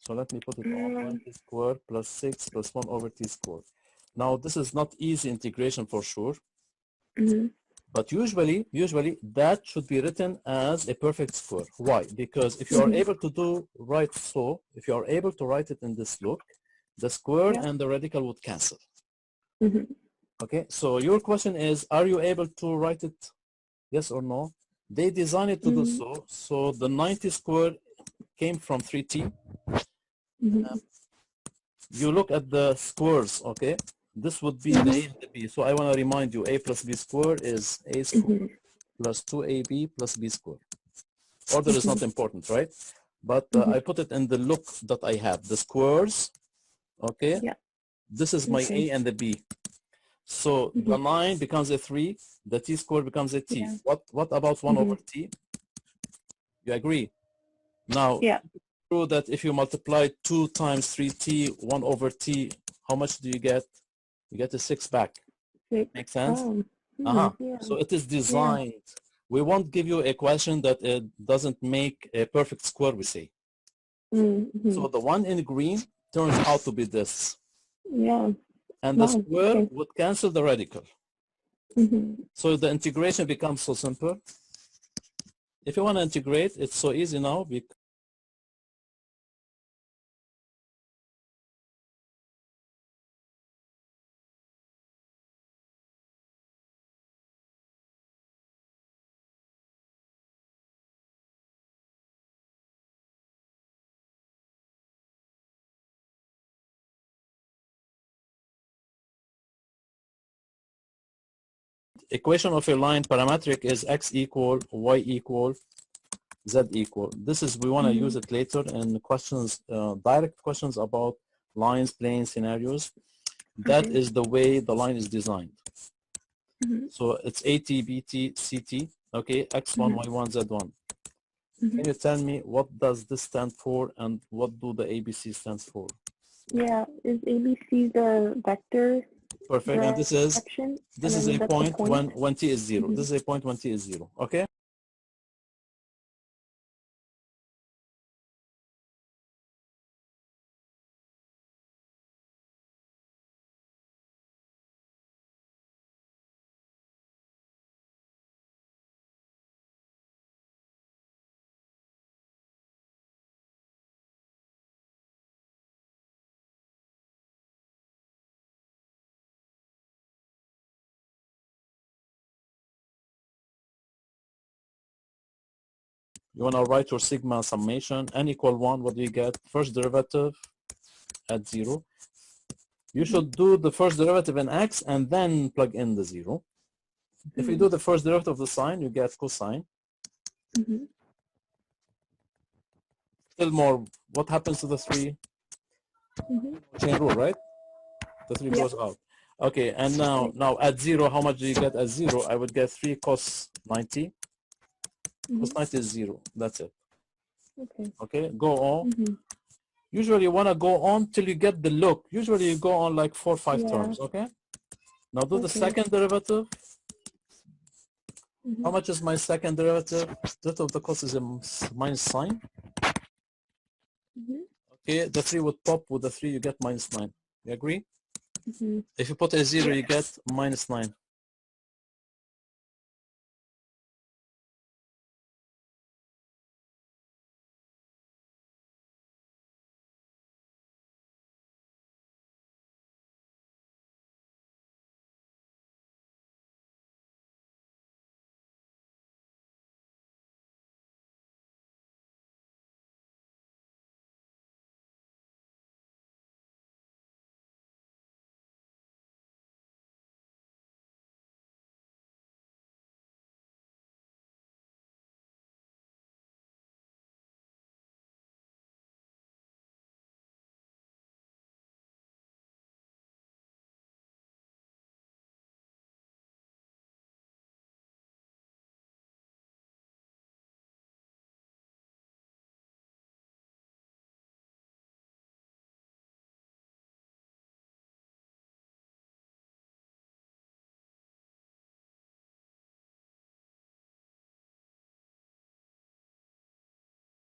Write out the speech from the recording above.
So let me put it on 90 squared plus 6 plus 1 over t squared. Now this is not easy integration for sure. But usually that should be written as a perfect square. Why? Because if you are able to if you are able to write it in this look, the square and the radical would cancel. Okay, so your question is, are you able to write it yes or no? They designed it to do so. So the 90 squared came from 3t. You look at the squares, okay? This would be the a and the b. So I want to remind you, a plus b squared is a squared plus 2ab plus b squared. Order is not important, right? But I put it in the look that I have. The squares, okay? Yeah. This is my a and the b. So the 9 becomes a 3. The t squared becomes a t. Yeah. What about 1 over t? You agree? Now, true that if you multiply 2 times 3t, 1 over t, how much do you get? You get a 6 back. Make sense? So it is designed. We won't give you a question that it doesn't make a perfect square, we say. So the one in green turns out to be this. And the square would cancel the radical. So the integration becomes so simple. If you want to integrate, it's so easy now. Equation of a line parametric is x equal, y equal, z equal. This is, we want to use it later in questions, direct questions about lines, planes, scenarios. That is the way the line is designed. So it's AT, BT, CT, okay, x1, y1, z1. Can you tell me what does this stand for and what do the ABC stands for? Yeah, is ABC the vector? Perfect. And this is a point when t is 0. This is a point when t is 0. Okay. You want to write your sigma summation, n equal 1, what do you get? First derivative at 0. You should do the first derivative in x and then plug in the 0. If you do the first derivative of the sine, you get cosine. Still more, what happens to the 3? Chain rule, right? The 3 goes out. Okay, and now at 0, how much do you get at 0? I would get 3 cos 90. Cos 90 is 0. That's it. Okay, go on. Usually you want to go on till you get the look. Usually you go on like 4 or 5 terms, okay? Now do the second derivative. How much is my second derivative? Derivative of the cos is a minus sine. Okay, the 3 would pop. With the 3 you get minus 9. You agree? If you put a 0, you get minus 9.